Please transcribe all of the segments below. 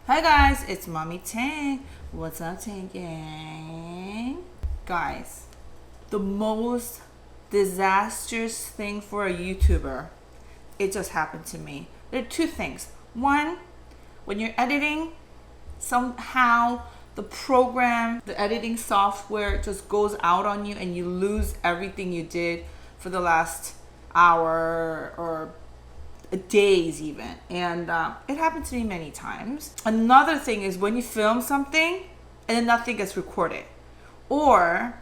Hi guys, it's Mommy Tang. What's up, Tang Gang? Guys, the most disastrous thing for a YouTuber, it just happened to me. There are two things. One, when you're editing, somehow the program, the editing software just goes out on you and you lose everything you did for the last hour or days even. And it happened to me many times. Another thing is when you film something and then nothing gets recorded, or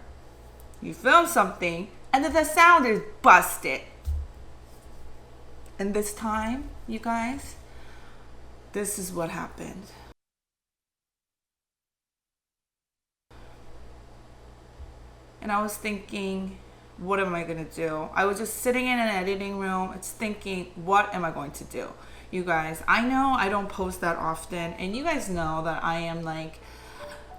you film something and then the sound is busted. And this time, you guys, this is what happened. And I was thinking, what am I gonna do? I was just sitting in an editing room. It's thinking, what am I going to do? You guys, I know I don't post that often, and you guys know that I am like,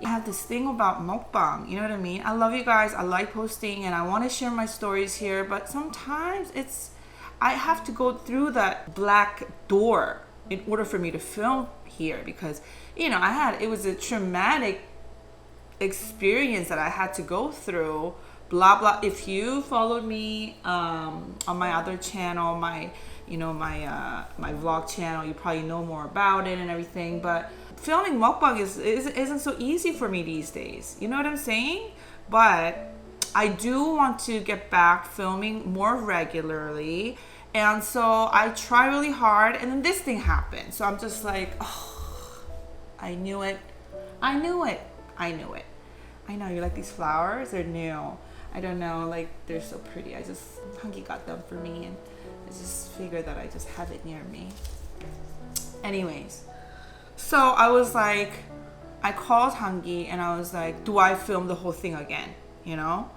I have this thing about mukbang, you know what I mean? I love you guys, I like posting, and I want to share my stories here, but sometimes I have to go through that black door in order for me to film here, because, you know, it was a traumatic experience that I had to go through. Blah blah. If you followed me on my other channel, my vlog channel, you probably know more about it and everything. But filming mukbang isn't so easy for me these days. You know what I'm saying? But I do want to get back filming more regularly, and so I try really hard. And then this thing happened, so I'm just like, oh, I knew it. I know you like these flowers. They're new. I don't know, like, they're so pretty. Hungy got them for me, and I just figured that I just have it near me. Anyways, so I was like, I called Hungy and I was like, do I film the whole thing again, you know?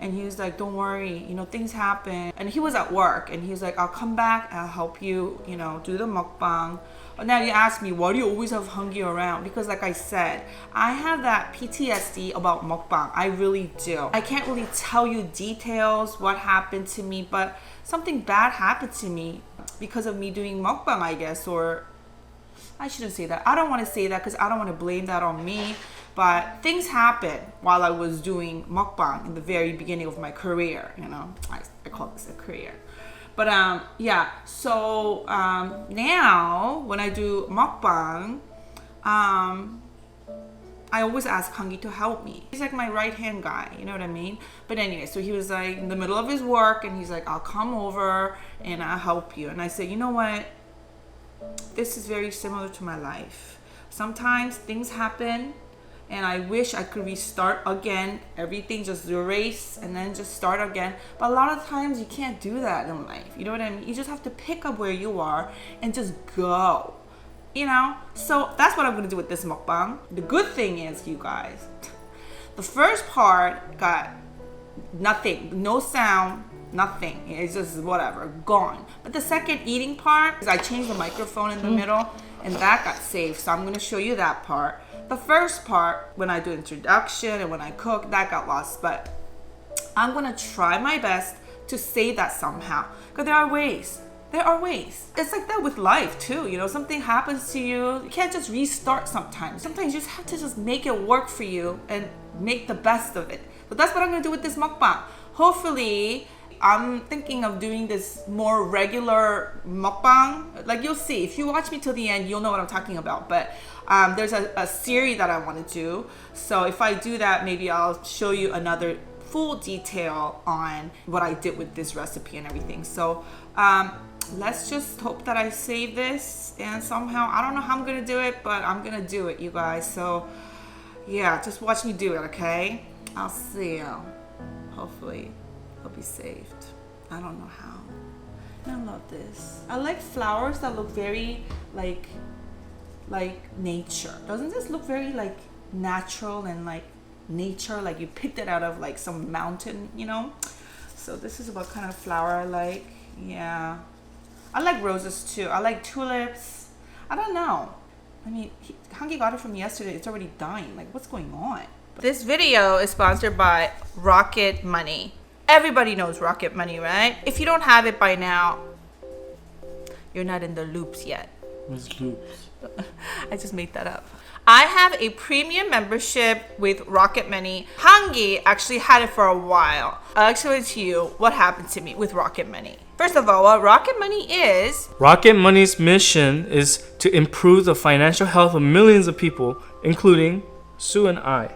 And he was like, don't worry, you know, things happen. And he was at work, and he was like, I'll come back, I'll help you, you know, do the mukbang. Now you ask me, why do you always have Hungy around? Because like I said, I have that PTSD about mukbang. I really do. I can't really tell you details, what happened to me, but something bad happened to me because of me doing mukbang, I guess. Or I shouldn't say that. I don't want to say that because I don't want to blame that on me. But things happened while I was doing mukbang in the very beginning of my career. You know, I call this a career. But yeah, so now when I do mukbang, I always ask Hungy to help me. He's like my right hand guy, you know what I mean? But anyway, so he was like in the middle of his work, and he's like, I'll come over and I'll help you. And I said, you know what? This is very similar to my life. Sometimes things happen, and I wish I could restart again. Everything just erase and then just start again. But a lot of times you can't do that in life. You know what I mean? You just have to pick up where you are and just go. You know? So that's what I'm gonna do with this mukbang. The good thing is, you guys, the first part got nothing, no sound, nothing. It's just whatever, gone. But the second eating part, I changed the microphone in the middle, and that got saved. So I'm gonna show you that part. The first part, when I do introduction and when I cook, that got lost, but I'm gonna try my best to save that somehow, because there are ways. It's like that with life too, you know, something happens to you, you can't just restart sometimes. Sometimes you just have to just make it work for you and make the best of it. So that's what I'm gonna do with this mukbang. Hopefully, I'm thinking of doing this more regular mukbang. Like, you'll see, if you watch me till the end, you'll know what I'm talking about. But there's a series that I want to do. So if I do that, maybe I'll show you another full detail on what I did with this recipe and everything. So let's just hope that I save this, and somehow, I don't know how I'm gonna do it, but I'm gonna do it, you guys. So yeah, just watch me do it, okay? I'll see you. Hopefully it'll be saved. I don't know how. I love this. I like flowers that look very like nature. Doesn't this look very like natural and like nature, like you picked it out of like some mountain, you know? So this is what kind of flower I like. Yeah, I like roses too. I like tulips. I don't know, I mean, Hungy got it from yesterday. It's already dying. Like, what's going on? This video is sponsored by Rocket Money. Everybody knows Rocket Money, right? If you don't have it by now, you're not in the loops yet. What's loops? I just made that up. I have a premium membership with Rocket Money. Hangi actually had it for a while. I'll explain to you what happened to me with Rocket Money. First of all, what Rocket Money is... Rocket Money's mission is to improve the financial health of millions of people, including Sue and I.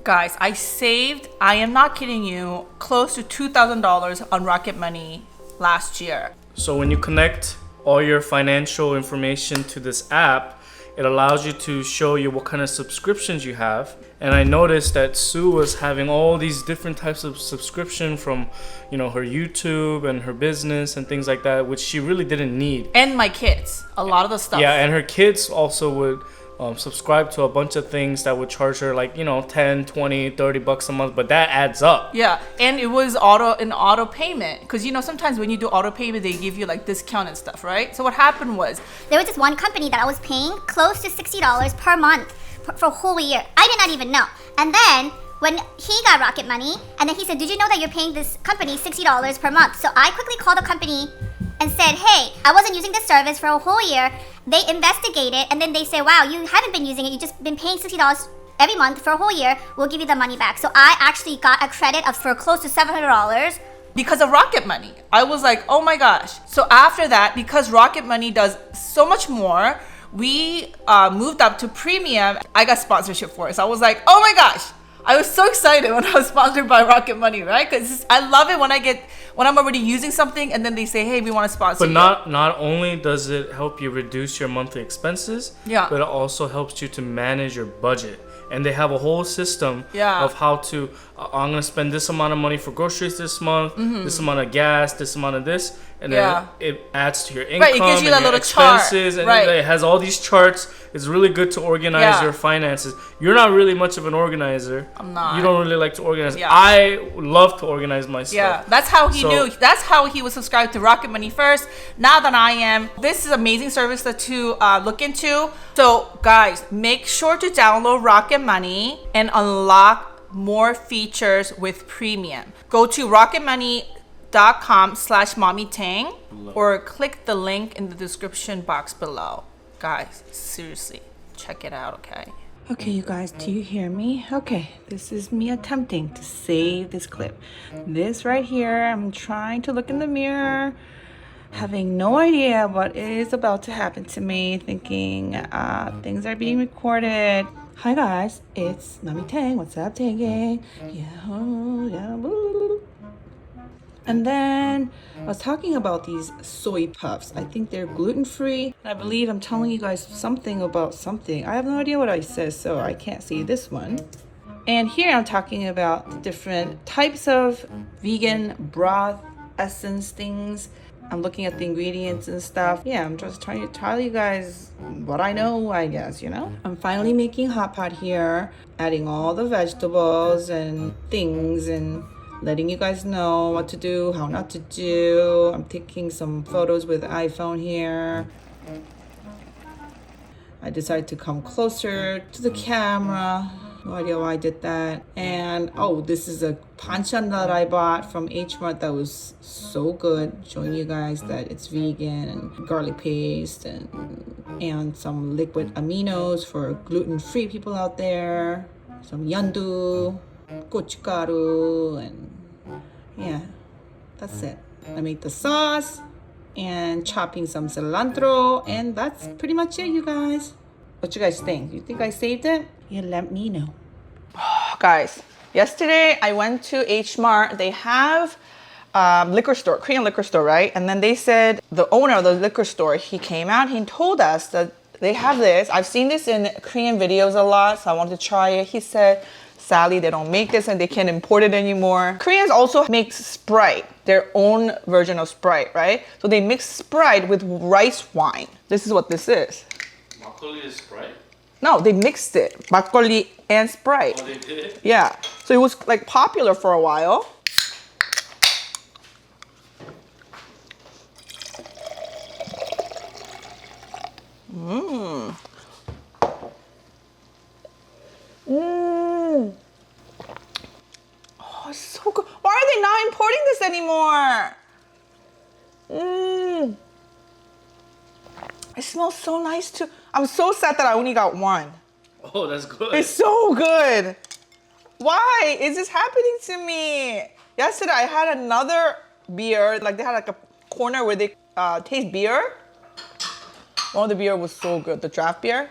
Guys, I saved, I am not kidding you, close to $2,000 on Rocket Money last year. So when you connect all your financial information to this app, it allows you to show you what kind of subscriptions you have. And I noticed that Sue was having all these different types of subscription from, you know, her YouTube and her business and things like that, which she really didn't need. And my kids, a lot of the stuff. Yeah, and her kids also would subscribe to a bunch of things that would charge her like, you know, 10, 20, 30 bucks a month, but that adds up. Yeah, and it was auto payment, because you know sometimes when you do auto payment they give you like discount and stuff, right? So what happened was there was this one company that I was paying close to $60 per month for a whole year. I did not even know. And then when he got Rocket Money, and then he said, did you know that you're paying this company $60 per month? So I quickly called the company and said, hey, I wasn't using this service for a whole year. They investigated, and then they say, wow, you haven't been using it. You've just been paying $60 every month for a whole year. We'll give you the money back. So I actually got a credit for close to $700. because of Rocket Money. I was like, oh my gosh. So after that, because Rocket Money does so much more, we moved up to premium. I got sponsorship for it. So I was like, oh my gosh. I was so excited when I was sponsored by Rocket Money, right? Because I love it when I'm already using something and then they say, hey, we want to sponsor you. But not only does it help you reduce your monthly expenses, yeah, but it also helps you to manage your budget. And they have a whole system of how to, I'm going to spend this amount of money for groceries this month, this amount of gas, this amount of this. And then it adds to your income, right, it gives you that little expenses, chart. And it has all these charts. It's really good to organize your finances. You're not really much of an organizer. I'm not. You don't really like to organize. Yeah. I love to organize my stuff. Yeah, that's how he knew. That's how he was subscribed to Rocket Money first. Now that I am, this is an amazing service to look into. So guys, make sure to download Rocket Money and unlock more features with premium. Go to rocketmoney.com/mommytang or click the link in the description box below. Guys, seriously, check it out, okay? Okay, you guys, do you hear me? Okay, this is me attempting to save this clip. This right here, I'm trying to look in the mirror, having no idea what is about to happen to me, thinking things are being recorded. Hi guys, it's Mommy Tang. What's up, Tanging? Yeah. And then I was talking about these soy puffs. I think they're gluten-free. I believe I'm telling you guys something about something. I have no idea what I said, so I can't see this one. And here I'm talking about the different types of vegan broth essence things. I'm looking at the ingredients and stuff. Yeah, I'm just trying to tell you guys what I know, I guess, you know? I'm finally making Hotpot here, adding all the vegetables and things and letting you guys know what to do, how not to do. I'm taking some photos with iPhone here. I decided to come closer to the camera. No idea why I did that. And oh, this is a panchan that I bought from H Mart that was so good, showing you guys that it's vegan, and garlic paste and some liquid aminos for gluten-free people out there. Some yandu, gochugaru, and yeah, that's it. I made the sauce and chopping some cilantro, and that's pretty much it, you guys. What you guys think? You think I saved it? Yeah, let me know. Guys, yesterday I went to H Mart. They have liquor store, Korean liquor store, right? And then they said the owner of the liquor store, he came out, he told us that they have this. I've seen this in Korean videos a lot, so I wanted to try it. He said, sadly, they don't make this and they can't import it anymore. Koreans also make Sprite, their own version of Sprite, right? So they mix Sprite with rice wine. This is what this is. Makgeolli is Sprite? No, they mixed it. Makgeolli and Sprite. Oh, they did? Yeah. So it was like popular for a while. Mmm. Mmm. Oh, it's so good. Why are they not importing this anymore? Mmm. It smells so nice too. I'm so sad that I only got one. Oh, that's good. It's so good. Why is this happening to me? Yesterday I had another beer, like they had like a corner where they taste beer. One of the beer was so good, the draft beer.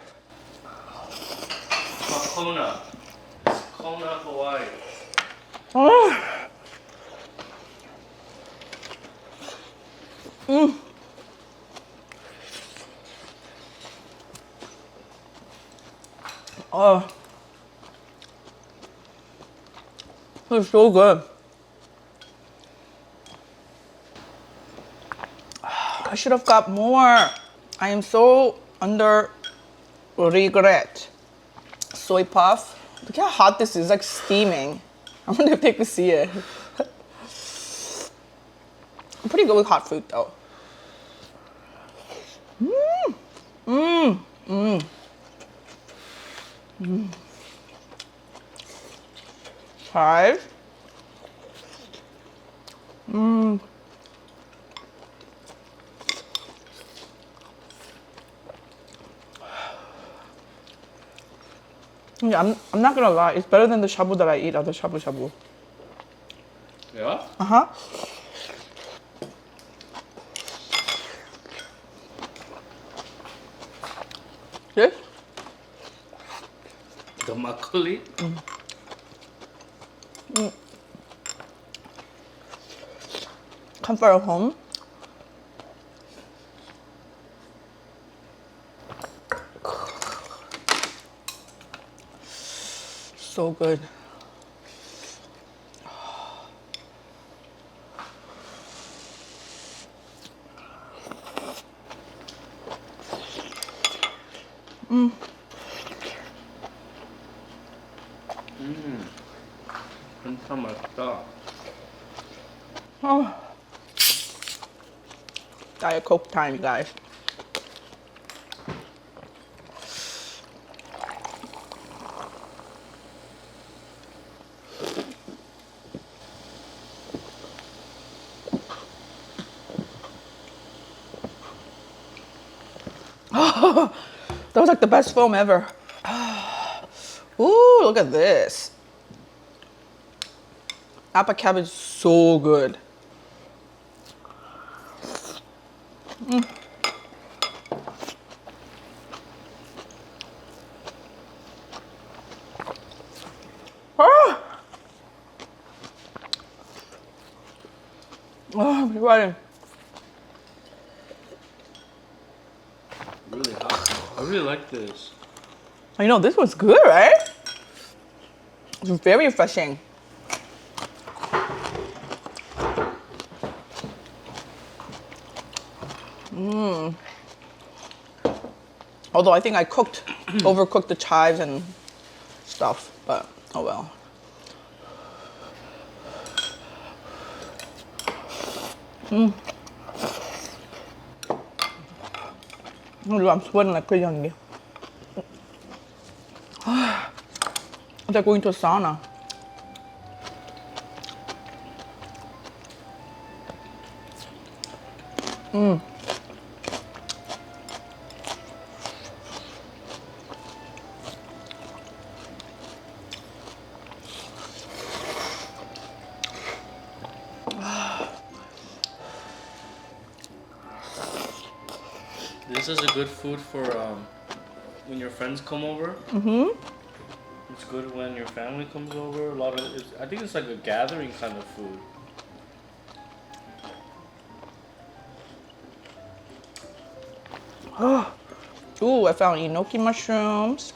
Kona. It's Kona, Hawaii. Oh. Oh. It's so good. I should have got more. I am so under regret. Soy puff. Look how hot this is, like steaming. I wonder if they could see it. I'm pretty good with hot food though. Five. Yeah, I'm not gonna lie, it's better than the shabu that I eat at the shabu shabu. Yeah? Uh-huh. Yes? The makgeolli? Comfort of home. So good. 진짜 맛있다. Oh. Diet Coke time, you guys. That was like the best foam ever. Ooh, look at this. Apple cabbage is so good. Ah! Oh, I'm sweating. Really hot. I really like this. I know, this was good, right? It's very refreshing. Although I think I overcooked the chives and stuff, but oh well. I'm sweating like crazy on you. It's like going to a sauna. This is a good food for when your friends come over. It's good when your family comes over. I think it's like a gathering kind of food. Ooh, I found enoki mushrooms.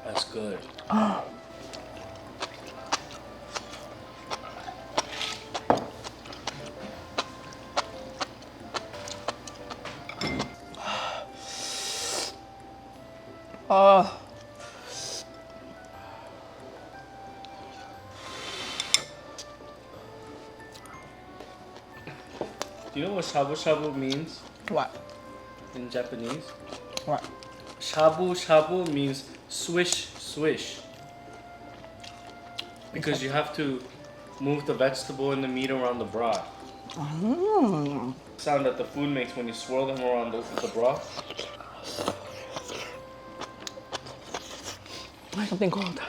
That's good. Do you know what shabu shabu means What? in Japanese? What? Shabu shabu means swish swish. Because you have to move the vegetable and the meat around the broth. Sound that the food makes when you swirl them around the broth. I have something cold.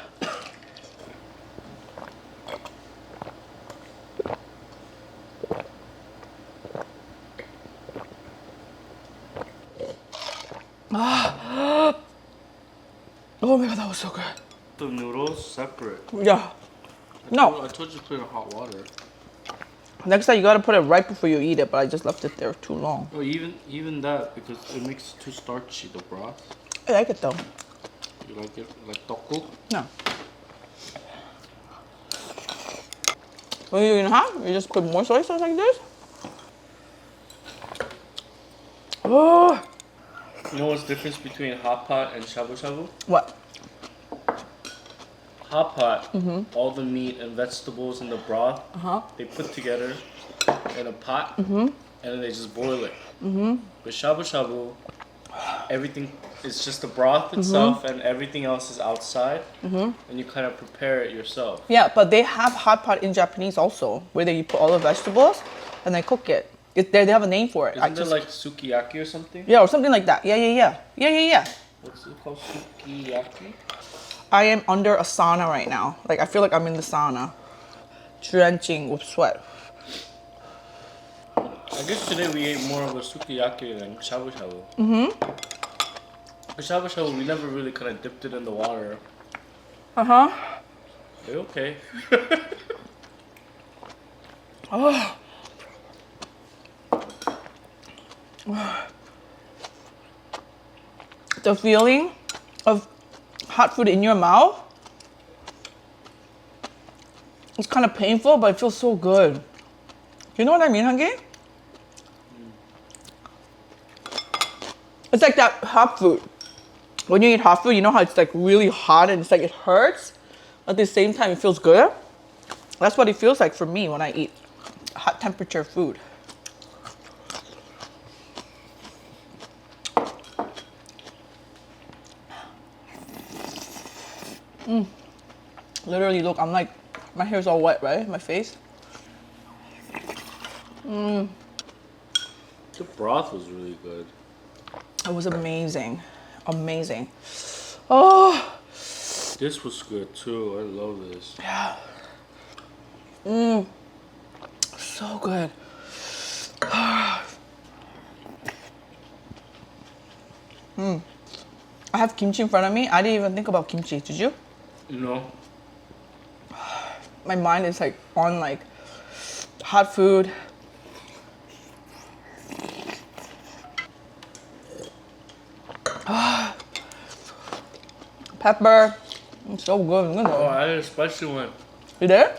Oh my god, that was so good. The noodles separate. Yeah. No. I told you to put it in hot water. Next time you gotta put it right before you eat it, but I just left it there too long. Oh, even that because it makes it too starchy. The broth. I like it though. You like it like tteokguk? No. What are you gonna have? You just put more soy sauce like this? Oh. You know what's the difference between hot pot and shabu shabu? What? Hot pot, all the meat and vegetables and the broth, they put together in a pot and then they just boil it. With shabu shabu, everything is just the broth itself and everything else is outside, and you kind of prepare it yourself. Yeah, but they have hot pot in Japanese also, where you put all the vegetables and they cook it. They have a name for it. Isn't it like sukiyaki or something? Yeah, or something like that. Yeah. What's it called? Sukiyaki? I am under a sauna right now. Like, I feel like I'm in the sauna. Drenching with sweat. I guess today we ate more of a sukiyaki than shabu shabu. The shabu shabu, we never really kind of dipped it in the water. Okay. The feeling of hot food in your mouth, it's kind of painful, but it feels so good. You know what I mean, Hangi? It's like that hot food. When you eat hot food, you know how it's like really hot and it's like it hurts. At the same time, it feels good. That's what it feels like for me when I eat hot temperature food. Literally, look, I'm like, my hair's all wet, right? My face. The broth was really good. It was amazing. Amazing. Oh. This was good too. I love this. Yeah. So good. I have kimchi in front of me. I didn't even think about kimchi. Did you? No. My mind is like on like hot food. Pepper. It's so good. Oh, I added a spicy one. You there?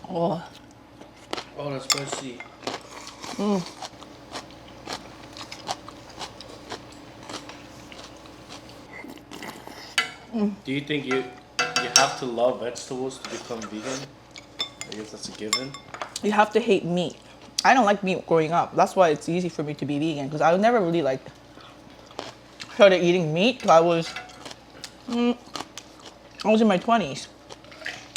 Oh, that's spicy. Do you think you have to love vegetables to become vegan? I guess that's a given. You have to hate meat. I don't like meat growing up. That's why it's easy for me to be vegan because I never really like started eating meat till I was in my 20s.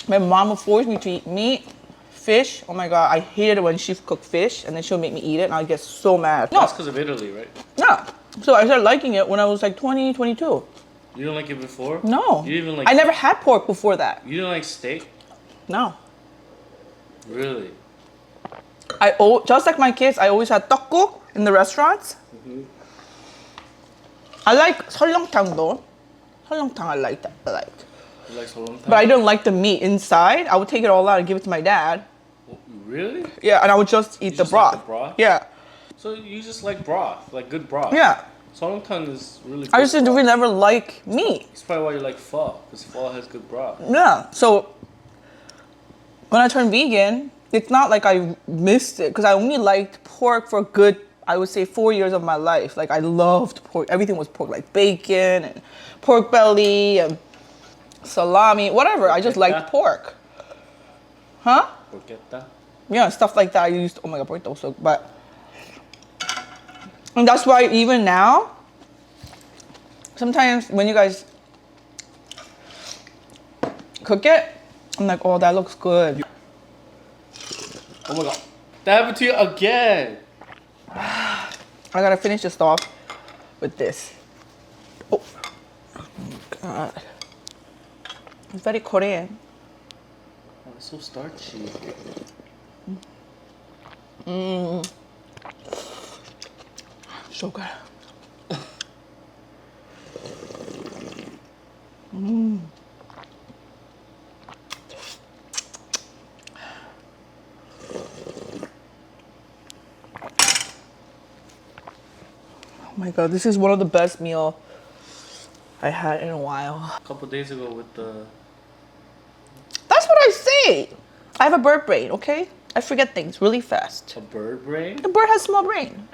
My mom would force me to eat meat, fish. Oh my god, I hated it when she cooked fish and then she'll make me eat it and I'd get so mad. No, That's because of Italy, right? yeah. So I started liking it when I was like 20, 22. You didn't like it before? No. You didn't even like. I never had pork before that. You didn't like steak? No. Really? Just like my kids, I always had tteokguk in the restaurants. I like 설렁탕 though. 설렁탕 I liked. You like solomon? But I don't like the meat inside. I would take it all out and give it to my dad. Really? Yeah, and I would just eat You the just like broth. the broth? Yeah. So you just like broth, like good broth. Yeah. Solomon is really good. I just broth. really never like meat. That's probably why you like pho, because pho has good broth. Yeah. So when I turned vegan, it's not like I missed it because I only liked pork for a good, I would say 4 years of my life. Like I loved pork. Everything was pork, like bacon and pork belly and salami, whatever. I just liked pork. Huh? Porchetta. Yeah, stuff like that. I used, oh my god, pork also. But And that's why even now, sometimes when you guys cook it, I'm like, oh, that looks good. Oh my god. That happened to you again. I gotta finish this off with this. Oh, God. It's very Korean. Oh, it's so starchy. So good. Oh my god, this is one of the best meal I had in a while. A couple days ago with the... That's what I say. I have a bird brain, okay? I forget things really fast. A bird brain? The bird has small brain.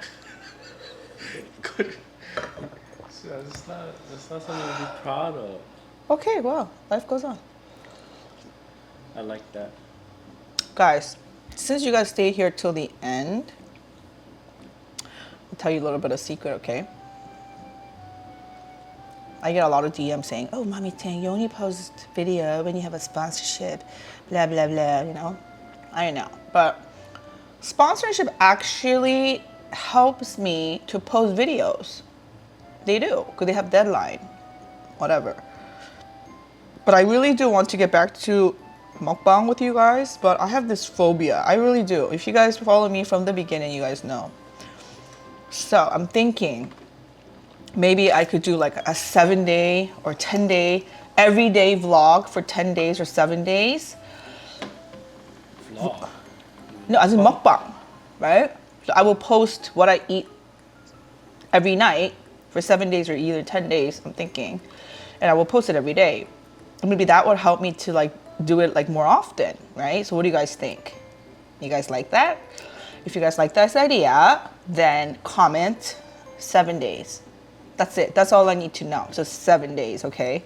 Good. So that's not something to be proud of. Okay, well, life goes on. I like that. Guys, since you guys stay here till the end, I'll tell you a little bit of secret, okay? I get a lot of DMs saying, oh, Mommy Tang, you only post video when you have a sponsorship, blah, blah, blah, you know? I know, but sponsorship actually helps me to post videos. They do, because they have deadline, whatever. But I really do want to get back to mukbang with you guys, but I have this phobia. I really do. If you guys follow me from the beginning, you guys know. So I'm thinking maybe I could do like a 7-day or 10-day everyday vlog for 10 days or 7 days. Vlog? No, as in mukbang, right? So I will post what I eat every night for 7 days or either 10 days, I'm thinking. And I will post it every day. And maybe that would help me to like do it like more often, right? So what do you guys think? You guys like that? If you guys like this idea, then comment 7 days. That's it. That's all I need to know. Just 7 days, okay?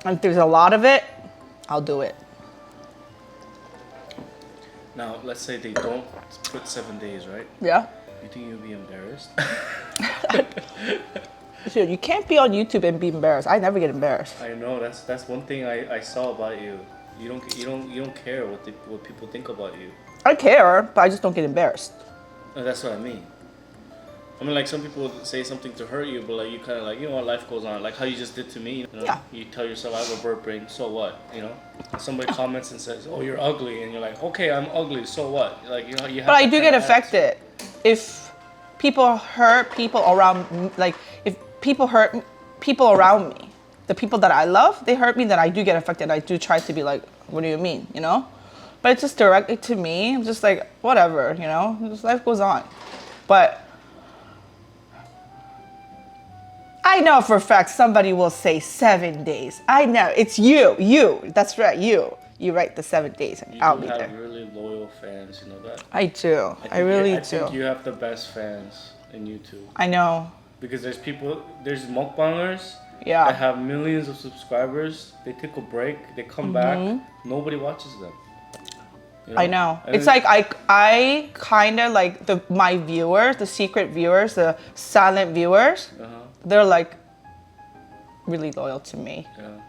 And if there's a lot of it, I'll do it. Now, let's say they don't put 7 days, right? Yeah? You think you'll be embarrassed? Dude, you can't be on YouTube and be embarrassed. I never get embarrassed. I know, that's one thing I saw about you. You don't care what people think about you. I care, but I just don't get embarrassed. That's what I mean. I mean, like some people say something to hurt you, but like you kind of like, you know, life goes on. Like how you just did to me. You know? Yeah. You tell yourself I have a bird brain, so what? You know. And somebody comments and says, "Oh, you're ugly," and you're like, "Okay, I'm ugly, so what?" Like you know, you have. But I that do kind get of affected if people hurt people around. Like if people hurt people around me, the people that I love, they hurt me. Then I do get affected. I do try to be like, "What do you mean?" You know. But it's just directly to me. I'm just like, whatever. You know, just life goes on. But I know for a fact somebody will say 7 days. I know it's you. That's right, you. You write the 7 days, and I'll be You there. have really loyal fans, you know that. I do. I really do. I think you have the best fans in YouTube I know. because there's mukbangers Yeah. that have millions of subscribers. They take a break, they come back, nobody watches them. You I know. And It's like I kind of like my viewers, the secret viewers, the silent viewers. They're like really loyal to me. Yeah.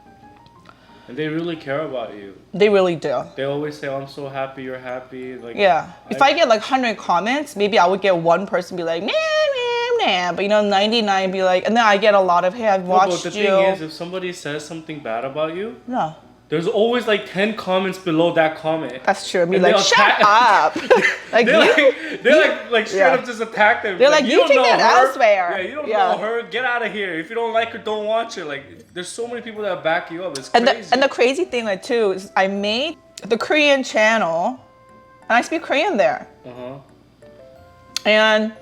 And they really care about you. They really do. They always say, "I'm so happy you're happy." Like Yeah. If I get like 100 comments, maybe I would get one person be like, nah, nah, nah. But 99 be like, and then I get a lot of, hey, I've No, watched but the you. thing is, if somebody says something bad about you, No. there's always like 10 comments below that comment. That's true. I'd be And like, they'll shut up. Like they're like straight Yeah. up just attack them. They're like, you don't take know that her. elsewhere. Yeah, you don't Yeah. know her. Get out of here. If you don't like her, don't watch her. Like, there's so many people that back you up. It's And crazy. the crazy thing like too is I made the Korean channel and I speak Korean there. And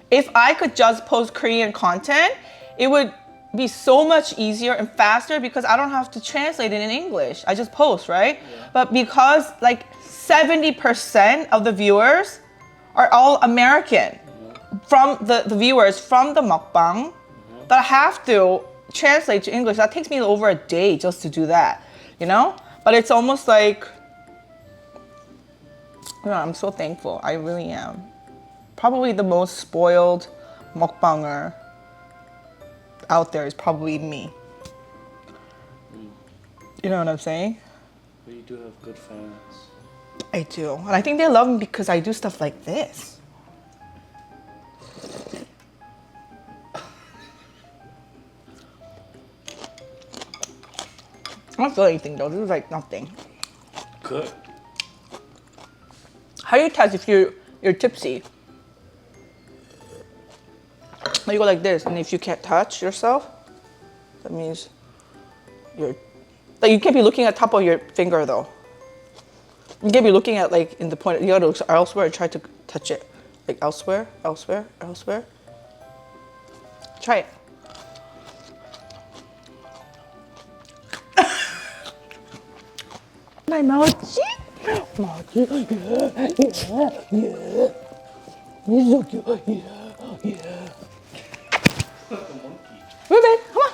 if I could just post Korean content, it would be so much easier and faster because I don't have to translate it in English. I just post, right? Yeah. But because like 70% of the viewers are all American from the viewers from the mukbang that I have to translate to English. That takes me over a day just to do that, you know? But it's almost like, you know, I'm so thankful. I really am. probably the most spoiled mukbanger out there is probably me. You know what I'm saying? But you do have good fans. I do. And I think they love me because I do stuff like this. I don't feel anything though. This is like nothing. Good. How do you test if you're tipsy? You go like this, and if you can't touch yourself, that means you're like you can't be looking at top of your finger though. You can't be looking at like in the point. You gotta look elsewhere and try to touch it, like elsewhere, elsewhere, elsewhere. Try it. My mochi, mochi, yeah. He's so cute, yeah. Ruben, come on.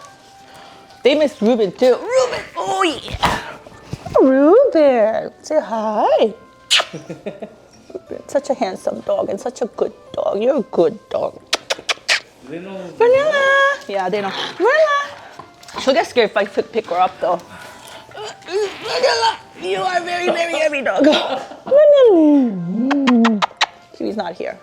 They miss Ruben too. Ruben, oh yeah. Ruben, say hi. Ruben, such a handsome dog and such a good dog. You're a good dog. They know. Vanilla. Yeah, they know. Vanilla. She'll get scared if I pick her up though. Vanilla, you are very, very heavy dog. Vanilla. Kiwi's not here.